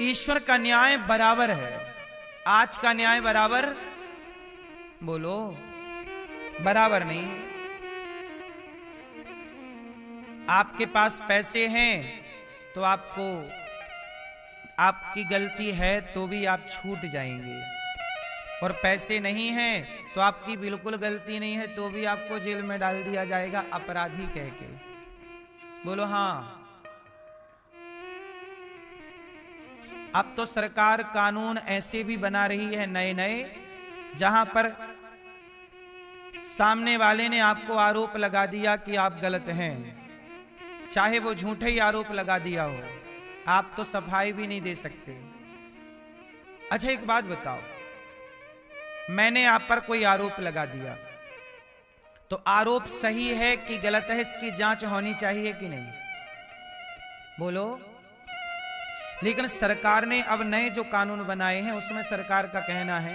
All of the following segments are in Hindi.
ईश्वर का न्याय बराबर है। आज का न्याय बराबर, बोलो, बराबर नहीं है। आपके पास पैसे हैं तो आपको, आपकी गलती है तो भी आप छूट जाएंगे, और पैसे नहीं हैं तो आपकी बिल्कुल गलती नहीं है तो भी आपको जेल में डाल दिया जाएगा अपराधी कह के। बोलो हाँ। अब तो सरकार कानून ऐसे भी बना रही है नए नए, जहां पर सामने वाले ने आपको आरोप लगा दिया कि आप गलत हैं, चाहे वो झूठे ही आरोप लगा दिया हो, आप तो सफाई भी नहीं दे सकते। अच्छा एक बात बताओ, मैंने आप पर कोई आरोप लगा दिया, तो आरोप सही है कि गलत है, इसकी जांच होनी चाहिए कि नहीं? बोलो। लेकिन सरकार ने अब नए जो कानून बनाए हैं उसमें सरकार का कहना है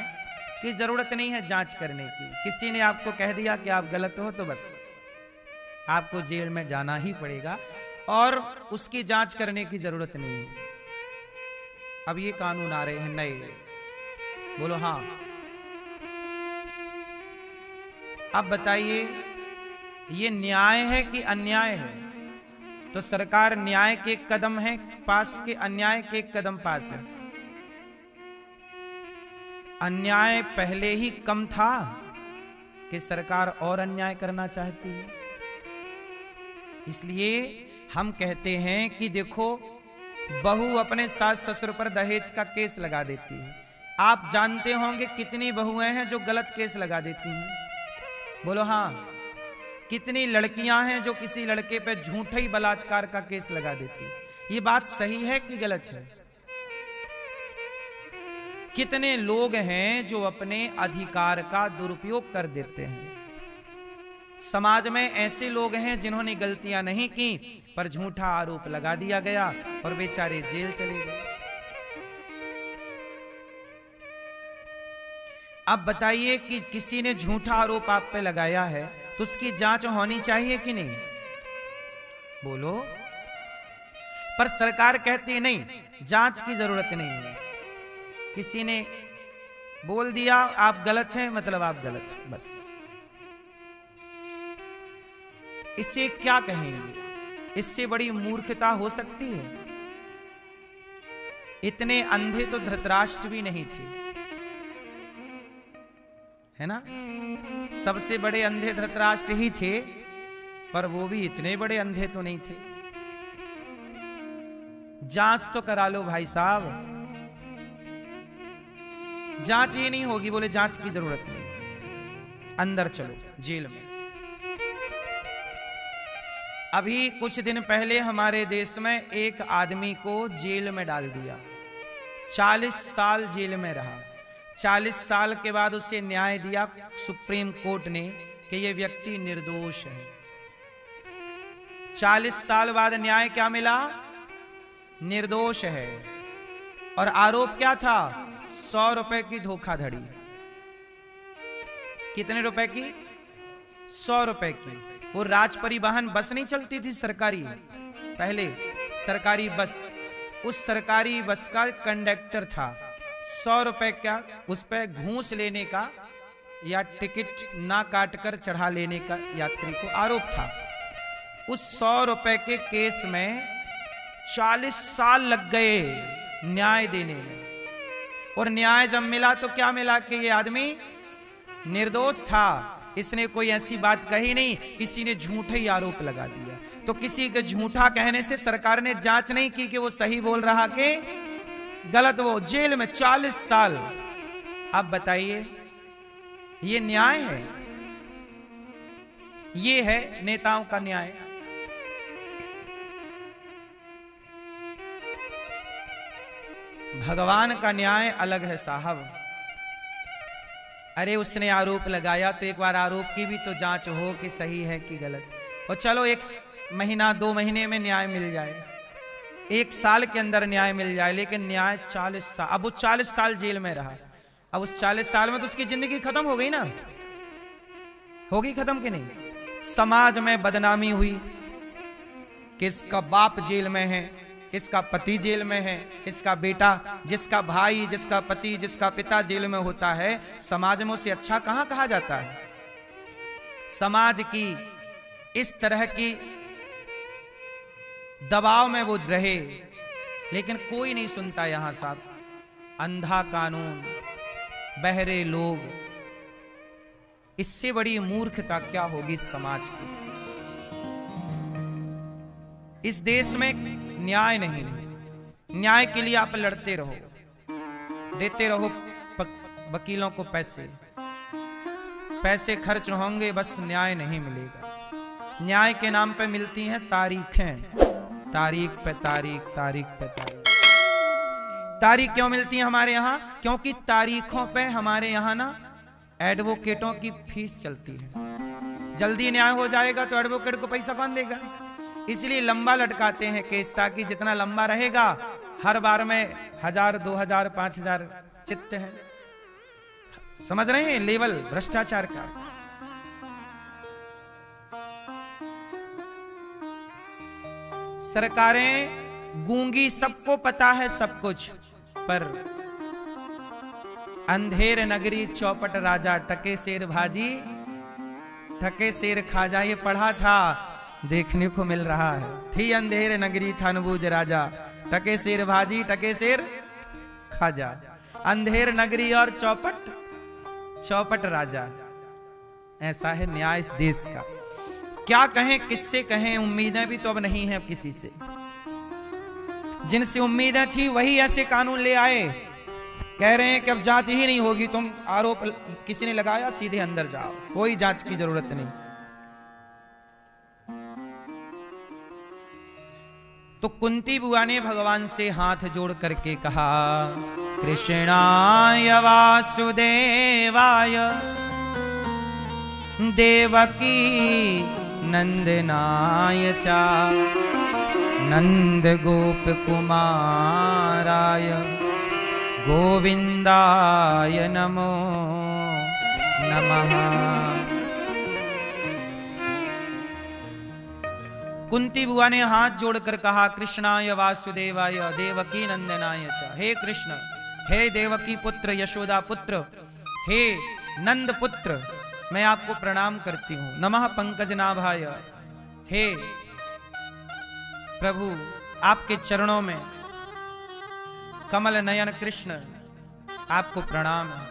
कि जरूरत नहीं है जांच करने की। किसी ने आपको कह दिया कि आप गलत हो तो बस आपको जेल में जाना ही पड़ेगा, और उसकी जांच करने की जरूरत नहीं है। अब ये कानून आ रहे हैं नए। बोलो हाँ। अब बताइए, ये न्याय है कि अन्याय है? तो सरकार न्याय के एक कदम है पास के, अन्याय के एक कदम पास है। अन्याय पहले ही कम था कि सरकार और अन्याय करना चाहती है। इसलिए हम कहते हैं कि देखो, बहू अपने सास ससुर पर दहेज का केस लगा देती है। आप जानते होंगे कितनी बहुएं हैं जो गलत केस लगा देती हैं? बोलो हाँ। कितनी लड़कियां हैं जो किसी लड़के पे झूठे ही बलात्कार का केस लगा देती हैं? ये बात सही है कि गलत है? कितने लोग हैं जो अपने अधिकार का दुरुपयोग कर देते हैं? समाज में ऐसे लोग हैं जिन्होंने गलतियां नहीं की पर झूठा आरोप लगा दिया गया और बेचारे जेल चले गए। अब बताइए कि किसी ने झूठा आरोप आप पे लगाया है तो उसकी जांच होनी चाहिए कि नहीं? बोलो। पर सरकार कहती है नहीं, जांच की जरूरत नहीं है। किसी ने बोल दिया आप गलत हैं, मतलब आप गलत हैं, बस। इसे क्या कहेंगे? इससे बड़ी मूर्खता हो सकती है? इतने अंधे तो धृतराष्ट्र भी नहीं थे, है ना? सबसे बड़े अंधे धृतराष्ट्र ही थे, पर वो भी इतने बड़े अंधे तो नहीं थे। जांच तो करा लो भाई साहब। जांच ये नहीं होगी, बोले जांच की जरूरत नहीं, अंदर चलो जेल में। अभी कुछ दिन पहले हमारे देश में एक आदमी को जेल में डाल दिया, 40 साल जेल में रहा। 40 साल के बाद उसे न्याय दिया सुप्रीम कोर्ट ने कि यह व्यक्ति निर्दोष है। 40 साल बाद न्याय क्या मिला? निर्दोष है। और आरोप क्या था? 100 रुपए की धोखाधड़ी। कितने रुपए की? 100 रुपए की। वो राज परिवहन बस नहीं चलती थी सरकारी, पहले सरकारी बस, उस सरकारी बस का कंडक्टर था। 100 रुपए का उस पर घूस लेने का या टिकट ना काटकर चढ़ा लेने का यात्री को आरोप था। उस 100 रुपए के केस में 40 साल लग गए न्याय देने में। और न्याय जब मिला तो क्या मिला कि ये आदमी निर्दोष था। इसने कोई ऐसी बात कही नहीं, किसी ने झूठा ही आरोप लगा दिया। तो किसी के झूठा कहने से सरकार ने जांच नहीं की कि वो सही बोल रहा कि गलत। वो जेल में 40 साल। अब बताइए, ये न्याय है? ये है नेताओं का न्याय? भगवान का न्याय अलग है साहब। अरे उसने आरोप लगाया तो एक बार आरोप की भी तो जांच हो कि सही है कि गलत। और चलो 1 महीना 2 महीने में न्याय मिल जाए, 1 साल के अंदर न्याय मिल जाए, लेकिन न्याय 40 साल। अब वो 40 साल जेल में रहा। अब उस 40 साल में तो उसकी जिंदगी खत्म हो गई ना? होगी खत्म कि नहीं? समाज में बदनामी हुई कि इसका बाप जेल में है, इसका पति जेल में है, इसका बेटा, जिसका भाई, जिसका पति, जिसका पिता जेल में होता है, समाज में उसे अच्छा कहां कहा जाता है। समाज की इस तरह की दबाव में वो रहे, लेकिन कोई नहीं सुनता यहां साहब। अंधा कानून, बहरे लोग, इससे बड़ी मूर्खता क्या होगी इस समाज की। इस देश में न्याय नहीं, न्याय के लिए आप लड़ते रहो, देते रहो वकीलों को पैसे, पैसे खर्च होंगे, बस न्याय नहीं मिलेगा। न्याय के नाम पे मिलती हैं तारीखें, तारीख पे तारीख, तारीख पे तारीख। तारीख क्यों मिलती है हमारे यहाँ? क्योंकि तारीखों पे हमारे यहाँ ना एडवोकेटों की फीस चलती है। जल्दी न्याय हो जाएगा तो एडवोकेट को पैसा कौन देगा, इसलिए लंबा लटकाते हैं केस, ताकि जितना लंबा रहेगा हर बार में 1000, 2000, 5000 चित्त है। समझ रहे हैं लेवल भ्रष्टाचार का। सरकारें गूंगी, सबको पता है सब कुछ, पर अंधेर नगरी चौपट राजा, टके शेर भाजी ठके शेर खाजा। ये पढ़ा था, देखने को मिल रहा है। थी अंधेर नगरी थानबूज राजा, टके शेर भाजी टके शेर खाजा। अंधेर नगरी और चौपट, चौपट राजा। ऐसा है न्याय इस देश का। क्या कहें, किससे कहें, उम्मीदें भी तो अब नहीं है किसी से। जिनसे उम्मीदें थी वही ऐसे कानून ले आए, कह रहे हैं कि अब जांच ही नहीं होगी, तुम आरोप किसी ने लगाया सीधे अंदर जाओ, कोई जांच की जरूरत नहीं। तो कुंती बुआ ने भगवान से हाथ जोड़ करके कहा, कृष्णाय वासुदेवाय देवकी नंदनाय चा नंद गोप कुमाराय गोविंदाय नमो नमः। कुंती बुआ ने हाथ जोड़कर कहा, कृष्णाय वासुदेवाय देवकी नंदनाय च। हे कृष्ण, हे देवकी पुत्र, यशोदा पुत्र, हे नंद पुत्र, मैं आपको प्रणाम करती हूं। नमः पंकजनाभाय, हे प्रभु आपके चरणों में कमल नयन कृष्ण आपको प्रणाम है।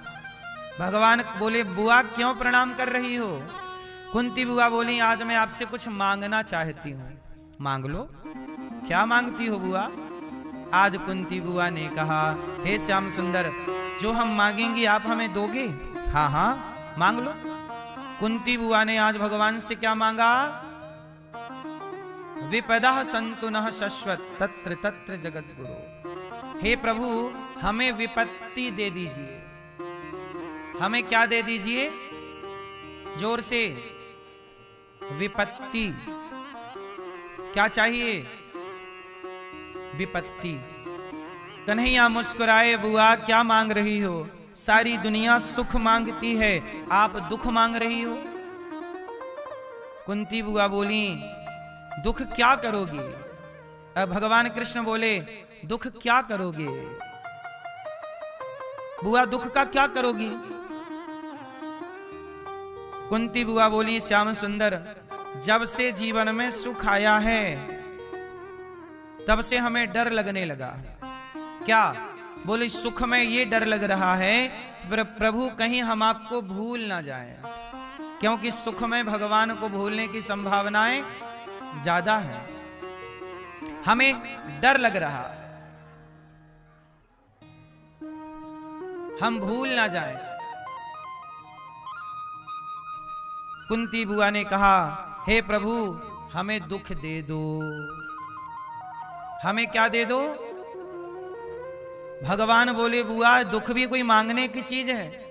भगवान बोले, बुआ क्यों प्रणाम कर रही हो? कुंती बुआ बोली, आज मैं आपसे कुछ मांगना चाहती हूँ। मांग लो। क्या मांगती हो बुआ? आज कुंती बुआ ने कहा, हे श्याम सुंदर, जो हम मांगेंगे आप हमें दोगे? हाँ हाँ मांग लो। कुंती बुआ ने आज भगवान से क्या मांगा? विपदा संतु नः शश्वत तत्र तत्र जगत गुरु। हे प्रभु, हमें विपत्ति दे दीजिए। हमें क्या दे दीजिए? जोर से, विपत्ति। क्या चाहिए? विपत्ति। कन्हैया मुस्कुराए, बुआ क्या मांग रही हो? सारी दुनिया सुख मांगती है, आप दुख मांग रही हो। कुंती बुआ बोली, दुख क्या करोगी? अब भगवान कृष्ण बोले, दुख क्या करोगे बुआ, दुख का क्या करोगी? कुंती बुआ बोली, श्याम सुंदर, जब से जीवन में सुख आया है तब से हमें डर लगने लगा। क्या? बोले, सुख में ये डर लग रहा है प्रभु कहीं हम आपको भूल ना जाएं, क्योंकि सुख में भगवान को भूलने की संभावनाएं ज्यादा है। हमें डर लग रहा, हम भूल ना जाएं। कुंती बुआ ने कहा, हे प्रभु हमें दुख दे दो। हमें क्या दे दो? भगवान बोले, बुआ दुख भी कोई मांगने की चीज है?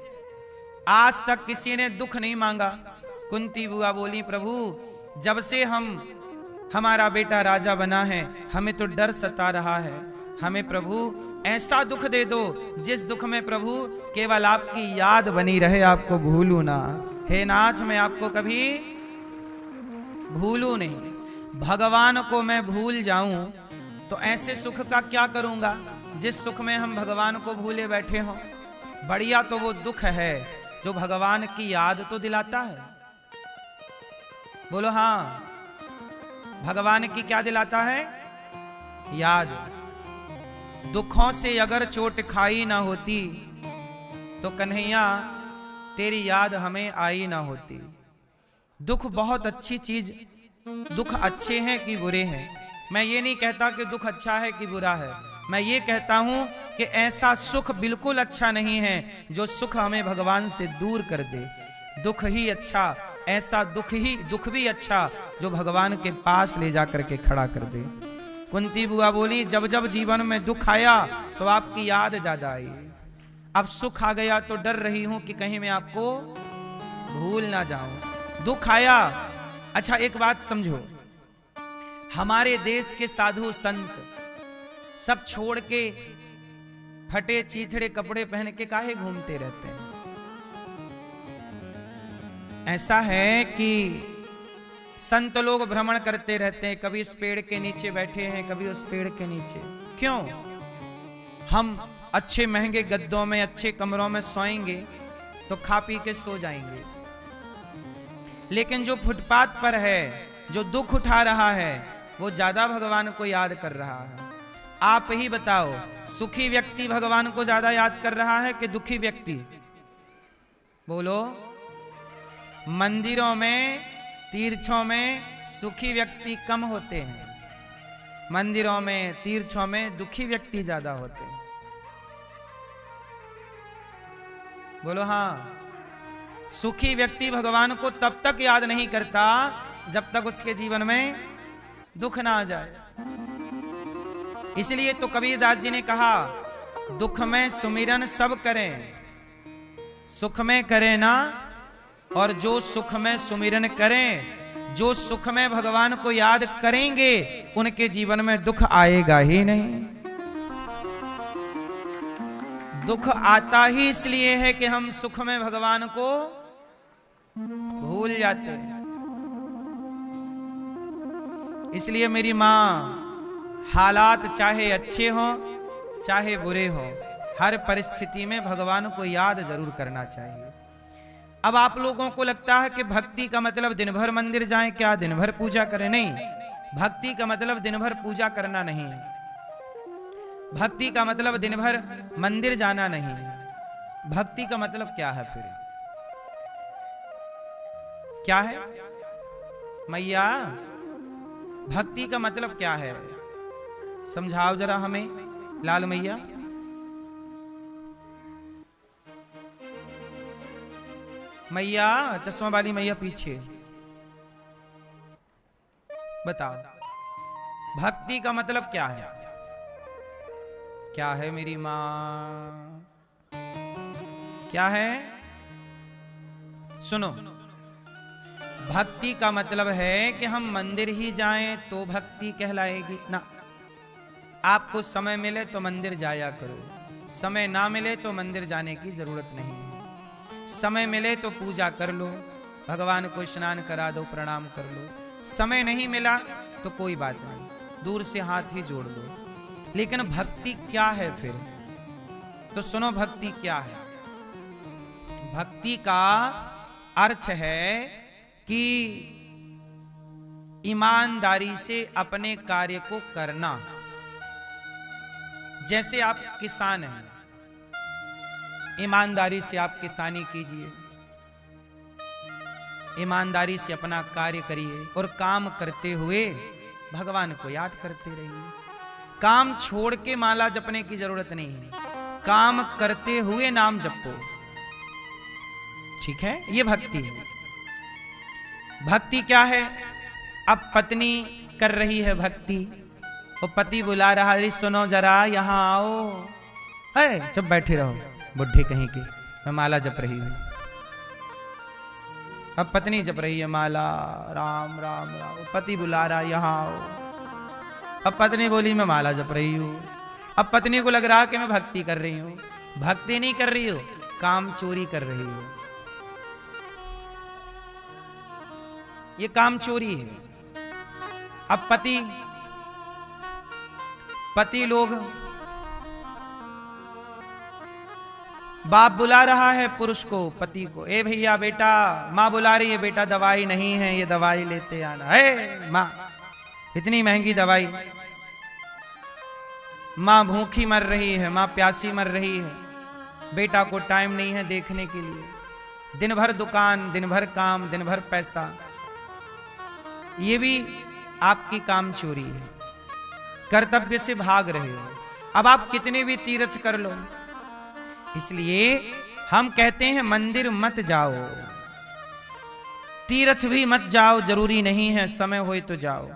आज तक किसी ने दुख नहीं मांगा। कुंती बुआ बोली, प्रभु जब से हमारा बेटा राजा बना है, हमें तो डर सता रहा है। हमें प्रभु ऐसा दुख दे दो जिस दुख में प्रभु केवल आपकी याद बनी रहे, आपको भूलू ना। हे नाथ, मैं आपको कभी भूलू नहीं। भगवान को मैं भूल जाऊं तो ऐसे सुख का क्या करूंगा जिस सुख में हम भगवान को भूले बैठे हों। बढ़िया तो वो दुख है जो भगवान की याद तो दिलाता है। बोलो हाँ, भगवान की क्या दिलाता है? याद। दुखों से अगर चोट खाई ना होती तो कन्हैया तेरी याद हमें आई ना होती। दुख बहुत अच्छी चीज, दुख अच्छे हैं कि बुरे हैं, मैं ये नहीं कहता कि दुख अच्छा है कि बुरा है। मैं ये कहता हूं कि ऐसा सुख बिल्कुल अच्छा नहीं है जो सुख हमें भगवान से दूर कर दे। दुख ही अच्छा, ऐसा दुख भी अच्छा जो भगवान के पास ले जा करके खड़ा कर दे। कुंती बुआ बोली, जब जब जीवन में दुख आया तो आपकी याद ज्यादा आई। अब सुख आ गया तो डर रही हूं कि कहीं मैं आपको भूल ना जाऊं। दुख आया, अच्छा एक बात समझो, हमारे देश के साधु संत सब छोड़ के फटे चीथड़े कपड़े पहन के काहे घूमते रहते हैं? ऐसा है कि संत लोग भ्रमण करते रहते हैं, कभी इस पेड़ के नीचे बैठे हैं, कभी उस पेड़ के नीचे। क्यों? हम अच्छे महंगे गद्दों में, अच्छे कमरों में सोएंगे तो खा पी के सो जाएंगे, लेकिन जो फुटपाथ पर है, जो दुख उठा रहा है, वो ज्यादा भगवान को याद कर रहा है। आप ही बताओ, सुखी व्यक्ति भगवान को ज्यादा याद कर रहा है कि दुखी व्यक्ति? बोलो। मंदिरों में, तीर्थों में सुखी व्यक्ति कम होते हैं, मंदिरों में, तीर्थों में दुखी व्यक्ति ज्यादा होते हैं। बोलो हाँ। सुखी व्यक्ति भगवान को तब तक याद नहीं करता जब तक उसके जीवन में दुख ना आ जाए। इसलिए तो कबीरदास जी ने कहा, दुख में सुमिरन सब करें, सुख में करें ना। और जो सुख में सुमिरन करें, जो सुख में भगवान को याद करेंगे, उनके जीवन में दुख आएगा ही नहीं। दुख आता ही इसलिए है कि हम सुख में भगवान को भूल जाते हैं। इसलिए मेरी मां, हालात चाहे अच्छे हों चाहे बुरे हों, हर परिस्थिति में भगवान को याद जरूर करना चाहिए। अब आप लोगों को लगता है कि भक्ति का मतलब दिन भर मंदिर जाएं, क्या दिन भर पूजा करें? नहीं, भक्ति का मतलब दिन भर पूजा करना नहीं है। भक्ति का मतलब दिन भर मंदिर जाना नहीं है। भक्ति का मतलब क्या है फिर? क्या है मैया? भक्ति का मतलब क्या है? समझाओ जरा हमें, लाल मैया। मैया, चश्मा वाली मैया पीछे बताओ, भक्ति का मतलब क्या है? क्या है मेरी मां? क्या है? सुनो, भक्ति का मतलब है कि हम मंदिर ही जाएं तो भक्ति कहलाएगी ना। आपको समय मिले तो मंदिर जाया करो, समय ना मिले तो मंदिर जाने की जरूरत नहीं है। समय मिले तो पूजा कर लो, भगवान को स्नान करा दो, प्रणाम कर लो। समय नहीं मिला तो कोई बात नहीं, दूर से हाथ ही जोड़ लो। लेकिन भक्ति क्या है फिर? तो सुनो, भक्ति क्या है? भक्ति का अर्थ है कि ईमानदारी से अपने कार्य को करना। जैसे आप किसान हैं, ईमानदारी से आप किसानी कीजिए, ईमानदारी से अपना कार्य करिए और काम करते हुए भगवान को याद करते रहिए। काम छोड़ के माला जपने की जरूरत नहीं है, काम करते हुए नाम जपो। ठीक है, ये भक्ति है। भक्ति क्या है? अब पत्नी कर रही है भक्ति, और पति बुला रहा है, सुनो जरा यहाँ आओ। है जब बैठे रहो बुढ़े कहीं की, मैं माला जप रही हूं। अब पत्नी जप रही है माला, राम राम राम, पति बुला रहा यहाँ आओ। अब पत्नी बोली मैं माला जप रही हूं। अब पत्नी को लग रहा कि मैं भक्ति कर रही हूं। भक्ति नहीं कर रही हो, काम चोरी कर रही हो। ये काम चोरी है। अब पति पति लोग, बाप बुला रहा है पुरुष को, पति को, ए भैया बेटा, माँ बुला रही है, बेटा दवाई नहीं है, ये दवाई लेते आना है। माँ, इतनी महंगी दवाई, माँ भूखी मर रही है, माँ प्यासी मर रही है, बेटा को टाइम नहीं है देखने के लिए, दिन भर दुकान, दिन भर काम, दिन भर पैसा। ये भी आपकी काम चोरी है, कर्तव्य से भाग रहे हो। अब आप कितने भी तीर्थ कर लो, इसलिए हम कहते हैं मंदिर मत जाओ, तीर्थ भी मत जाओ, जरूरी नहीं है, समय होए तो जाओ,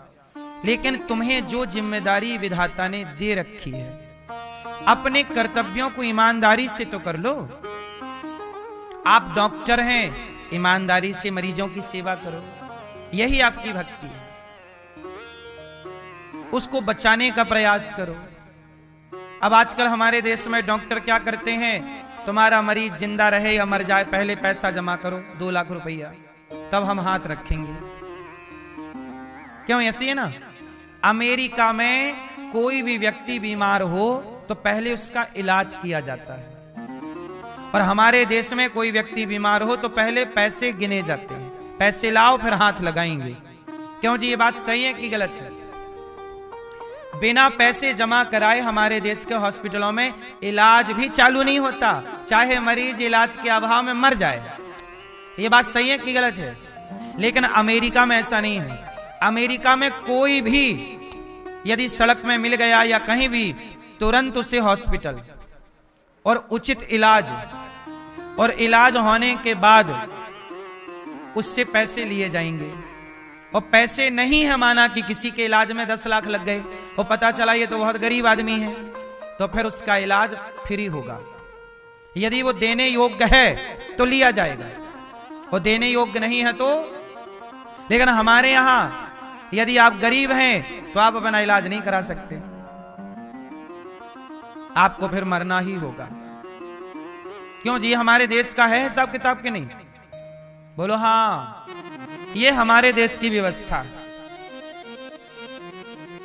लेकिन तुम्हें जो जिम्मेदारी विधाता ने दे रखी है, अपने कर्तव्यों को ईमानदारी से तो कर लो। आप डॉक्टर हैं, ईमानदारी से मरीजों की सेवा करो, यही आपकी भक्ति है। उसको बचाने का प्रयास करो। अब आजकल हमारे देश में डॉक्टर क्या करते हैं, तुम्हारा मरीज जिंदा रहे या मर जाए, पहले पैसा जमा करो 2 लाख रुपया, तब हम हाथ रखेंगे। क्यों? ऐसी है ना, अमेरिका में कोई भी व्यक्ति बीमार हो तो पहले उसका इलाज किया जाता है, और हमारे देश में कोई व्यक्ति बीमार हो तो पहले पैसे गिने जाते हैं, पैसे लाओ फिर हाथ लगाएंगे। क्यों जी, ये बात सही है कि गलत है? बिना पैसे जमा कराए हमारे देश के हॉस्पिटलों में इलाज भी चालू नहीं होता, चाहे मरीज इलाज के अभाव में मर जाए। ये बात सही है कि गलत है? लेकिन अमेरिका में ऐसा नहीं है। अमेरिका में कोई भी यदि सड़क में मिल गया या कहीं भी, तुरंत उसे हॉस्पिटल और उचित इलाज, और इलाज होने के बाद उससे पैसे लिए जाएंगे। और पैसे नहीं है, माना कि किसी के इलाज में 10 लाख लग गए और पता चला ये तो बहुत गरीब आदमी है, तो फिर उसका इलाज फ्री होगा। यदि वो देने योग्य है तो लिया जाएगा, और देने योग्य नहीं है तो। लेकिन हमारे यहां यदि आप गरीब हैं तो आप अपना इलाज नहीं करा सकते, आपको फिर मरना ही होगा। क्यों जी, हमारे देश का है हिसाब किताब के नहीं? बोलो हाँ, ये हमारे देश की व्यवस्था है।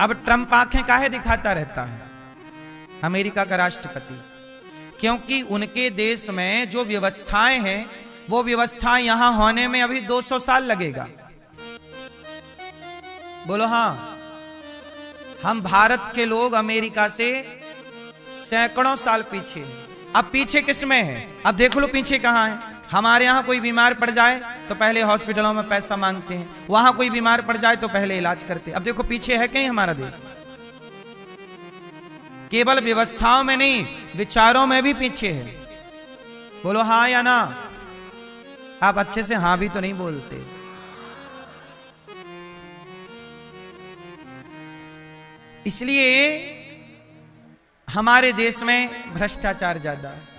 अब ट्रंप आंखें काहे दिखाता रहता है, अमेरिका का राष्ट्रपति? क्योंकि उनके देश में जो व्यवस्थाएं हैं, वो व्यवस्थाएं यहां होने में अभी 200 साल लगेगा। बोलो हाँ। हम भारत के लोग अमेरिका से सैकड़ों साल पीछे हैं। अब पीछे किसमें है? अब देख लो पीछे कहां है। हमारे यहां कोई बीमार पड़ जाए तो पहले हॉस्पिटलों में पैसा मांगते हैं, वहां कोई बीमार पड़ जाए तो पहले इलाज करते हैं। अब देखो पीछे है कि नहीं हमारा देश? केवल व्यवस्थाओं में नहीं, विचारों में भी पीछे है। बोलो हाँ या ना? आप अच्छे से हाँ भी तो नहीं बोलते। इसलिए हमारे देश में भ्रष्टाचार ज्यादा है।